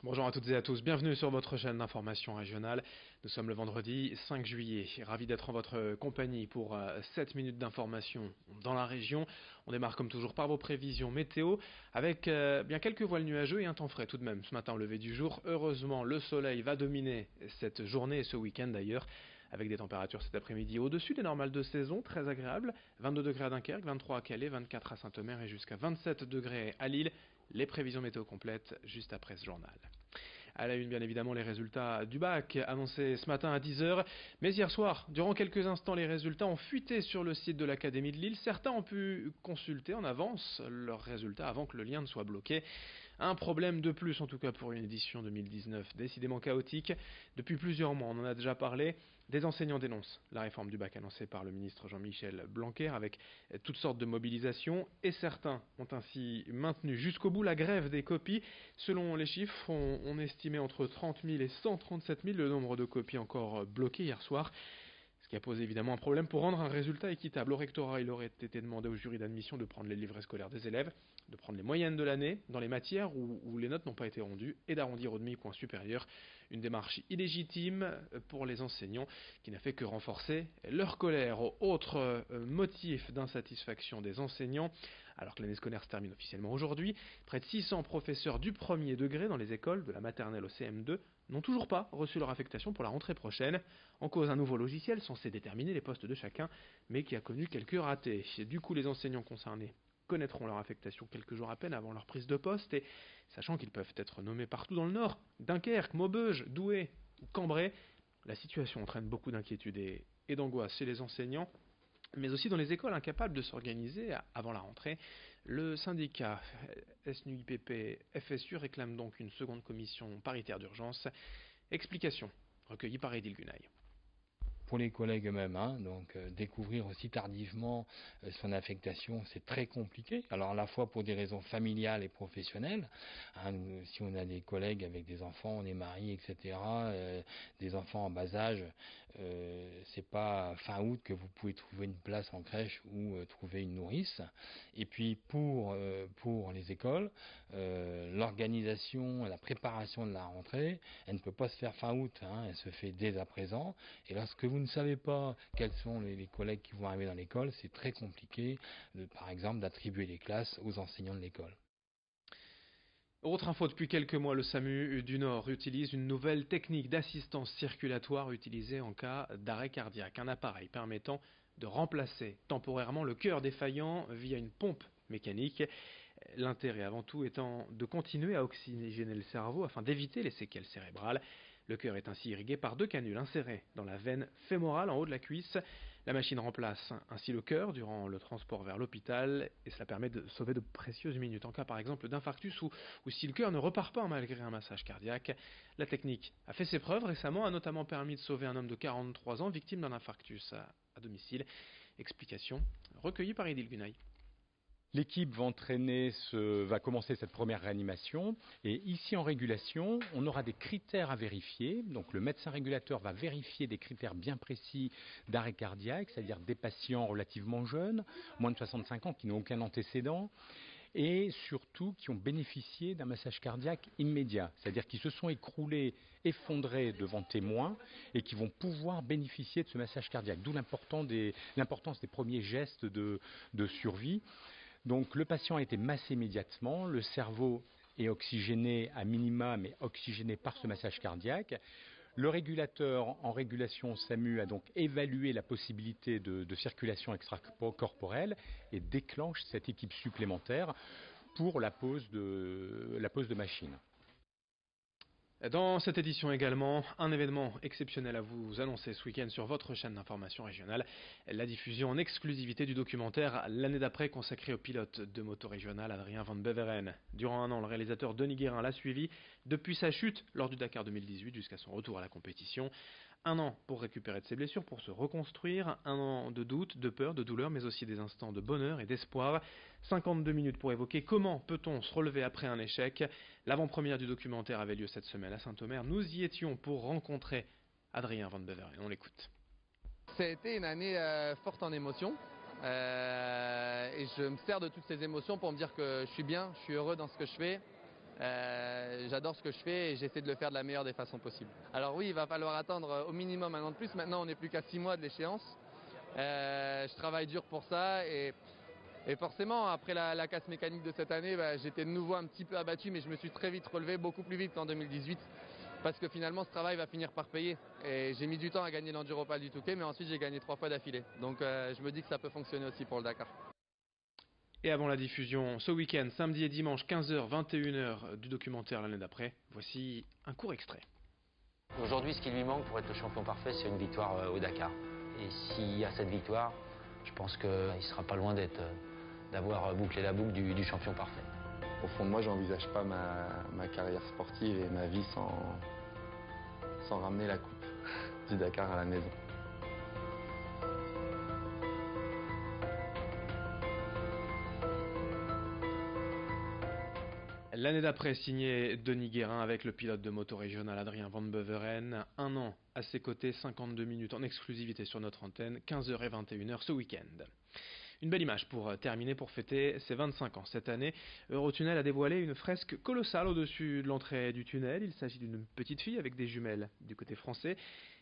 Bonjour à toutes et à tous, bienvenue sur votre chaîne d'information régionale. Nous sommes le vendredi 5 juillet, ravi d'être en votre compagnie pour 7 minutes d'information dans la région. On démarre comme toujours par vos prévisions météo avec bien quelques voiles nuageux et un temps frais tout de même ce matin au lever du jour. Heureusement, le soleil va dominer cette journée et ce week-end d'ailleurs, avec des températures cet après-midi au-dessus des normales de saison, très agréables. 22 degrés à Dunkerque, 23 à Calais, 24 à Saint-Omer et jusqu'à 27 degrés à Lille. Les prévisions météo complètes juste après ce journal. À la une, bien évidemment, les résultats du bac annoncés ce matin à 10h. Mais hier soir, durant quelques instants, les résultats ont fuité sur le site de l'Académie de Lille. Certains ont pu consulter en avance leurs résultats avant que le lien ne soit bloqué. Un problème de plus, en tout cas pour une édition 2019 décidément chaotique. Depuis plusieurs mois, on en a déjà parlé. Des enseignants dénoncent la réforme du bac annoncée par le ministre Jean-Michel Blanquer avec toutes sortes de mobilisations et certains ont ainsi maintenu jusqu'au bout la grève des copies. Selon les chiffres, on estimait entre 30 000 et 137 000 le nombre de copies encore bloquées hier soir. Ce qui a posé évidemment un problème pour rendre un résultat équitable. Au rectorat, il aurait été demandé au jury d'admission de prendre les livrets scolaires des élèves, de prendre les moyennes de l'année dans les matières où les notes n'ont pas été rendues et d'arrondir au demi-point supérieur. Une démarche illégitime pour les enseignants qui n'a fait que renforcer leur colère. Autre motif d'insatisfaction des enseignants, alors que l'année scolaire se termine officiellement aujourd'hui, près de 600 professeurs du premier degré dans les écoles, de la maternelle au CM2, n'ont toujours pas reçu leur affectation pour la rentrée prochaine. En cause, un nouveau logiciel censé déterminer les postes de chacun, mais qui a connu quelques ratés. Du coup, les enseignants concernés connaîtront leur affectation quelques jours à peine avant leur prise de poste, et sachant qu'ils peuvent être nommés partout dans le Nord, Dunkerque, Maubeuge, Douai ou Cambrai, la situation entraîne beaucoup d'inquiétude et d'angoisse chez les enseignants, mais aussi dans les écoles incapables de s'organiser avant la rentrée. Le syndicat SNUIPP FSU réclame donc une seconde commission paritaire d'urgence. Explication recueillie par Edil Gunaï. Pour les collègues eux-mêmes, découvrir aussi tardivement son affectation, c'est très compliqué. Alors à la fois pour des raisons familiales et professionnelles, si on a des collègues avec des enfants, on est mariés, etc., des enfants en bas âge, c'est pas fin août que vous pouvez trouver une place en crèche ou trouver une nourrice. Et puis pour les écoles, l'organisation, la préparation de la rentrée, elle ne peut pas se faire fin août, elle se fait dès à présent. Et lorsque vous ne savez pas quels sont les collègues qui vont arriver dans l'école, c'est très compliqué, par exemple, d'attribuer les classes aux enseignants de l'école. Autre info, depuis quelques mois, le SAMU du Nord utilise une nouvelle technique d'assistance circulatoire utilisée en cas d'arrêt cardiaque. Un appareil permettant de remplacer temporairement le cœur défaillant via une pompe mécanique. L'intérêt avant tout étant de continuer à oxygéner le cerveau afin d'éviter les séquelles cérébrales. Le cœur est ainsi irrigué par deux canules insérées dans la veine fémorale en haut de la cuisse. La machine remplace ainsi le cœur durant le transport vers l'hôpital et cela permet de sauver de précieuses minutes en cas par exemple d'infarctus ou si le cœur ne repart pas malgré un massage cardiaque. La technique a fait ses preuves récemment, a notamment permis de sauver un homme de 43 ans victime d'un infarctus à domicile. Explication recueillie par Edil Gunaï. L'équipe va commencer cette première réanimation et ici en régulation, on aura des critères à vérifier. Donc le médecin régulateur va vérifier des critères bien précis d'arrêt cardiaque, c'est-à-dire des patients relativement jeunes, moins de 65 ans, qui n'ont aucun antécédent et surtout qui ont bénéficié d'un massage cardiaque immédiat, c'est-à-dire qui se sont écroulés, effondrés devant témoins et qui vont pouvoir bénéficier de ce massage cardiaque, d'où l'importance des premiers gestes de survie. Donc le patient a été massé immédiatement, le cerveau est oxygéné à minima, mais oxygéné par ce massage cardiaque. Le régulateur en régulation SAMU a donc évalué la possibilité de circulation extracorporelle et déclenche cette équipe supplémentaire pour la pose de machine. Dans cette édition également, un événement exceptionnel à vous annoncer ce week-end sur votre chaîne d'information régionale, la diffusion en exclusivité du documentaire L'année d'après consacré au pilote de moto régional Adrien Van Beveren. Durant un an, le réalisateur Denis Guérin l'a suivi depuis sa chute lors du Dakar 2018 jusqu'à son retour à la compétition. Un an pour récupérer de ses blessures, pour se reconstruire, un an de doute, de peur, de douleur, mais aussi des instants de bonheur et d'espoir. 52 minutes pour évoquer comment peut-on se relever après un échec. L'avant-première du documentaire avait lieu cette semaine à Saint-Omer. Nous y étions pour rencontrer Adrien Van Beveren. On l'écoute. Ça a été une année forte en émotions. Et je me sers de toutes ces émotions pour me dire que je suis bien, je suis heureux dans ce que je fais. j'adore ce que je fais et j'essaie de le faire de la meilleure des façons possibles. Alors oui, il va falloir attendre au minimum 1 an de plus. Maintenant, on n'est plus qu'à 6 mois de l'échéance. Je travaille dur pour ça et forcément, après la casse mécanique de cette année, j'étais de nouveau un petit peu abattu, mais je me suis très vite relevé, beaucoup plus vite qu'en 2018. Parce que finalement, ce travail va finir par payer. Et j'ai mis du temps à gagner l'Enduropal du Touquet, mais ensuite j'ai gagné 3 fois d'affilée. Donc je me dis que ça peut fonctionner aussi pour le Dakar. Et avant la diffusion ce week-end, samedi et dimanche, 15h, 21h du documentaire l'année d'après, voici un court extrait. Aujourd'hui, ce qui lui manque pour être le champion parfait, c'est une victoire au Dakar. Et s'il y a cette victoire, je pense qu'il ne sera pas loin d'avoir bouclé la boucle du champion parfait. Au fond de moi, j'envisage pas ma carrière sportive et ma vie sans ramener la coupe du Dakar à la maison. L'année d'après, signé Denis Guérin avec le pilote de moto régional Adrien Van Beveren. 1 an à ses côtés, 52 minutes en exclusivité sur notre antenne, 15h et 21h ce week-end. Une belle image pour terminer, pour fêter ses 25 ans. Cette année, Eurotunnel a dévoilé une fresque colossale au-dessus de l'entrée du tunnel. Il s'agit d'une petite fille avec des jumelles du côté français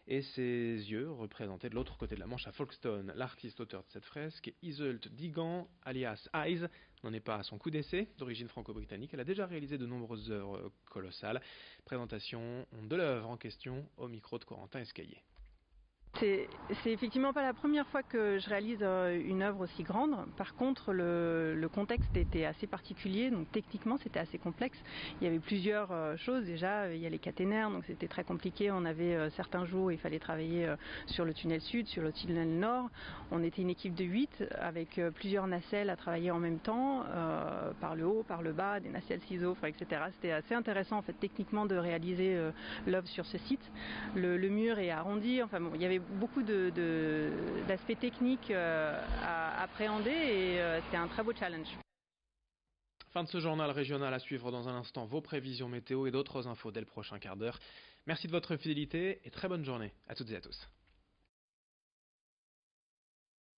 et ses yeux représentés de l'autre côté de la Manche à Folkestone. L'artiste auteur de cette fresque, Iseult Digan, alias Eyes, n'en est pas à son coup d'essai. D'origine franco-britannique, elle a déjà réalisé de nombreuses œuvres colossales. Présentation de l'œuvre en question au micro de Corentin Escaillé. C'est effectivement pas la première fois que je réalise une œuvre aussi grande. Par contre, le contexte était assez particulier, donc techniquement c'était assez complexe. Il y avait plusieurs choses déjà. Il y a les caténaires, donc c'était très compliqué. On avait certains jours où il fallait travailler sur le tunnel sud, sur le tunnel nord. On était une équipe de 8 avec plusieurs nacelles à travailler en même temps, par le haut, par le bas, des nacelles ciseaux, etc. C'était assez intéressant en fait techniquement de réaliser l'œuvre sur ce site. Le mur est arrondi. Enfin bon, il y avait beaucoup d'aspects techniques à appréhender et c'était un très beau challenge. Fin de ce journal régional, à suivre dans un instant vos prévisions météo et d'autres infos dès le prochain quart d'heure. Merci de votre fidélité et très bonne journée à toutes et à tous.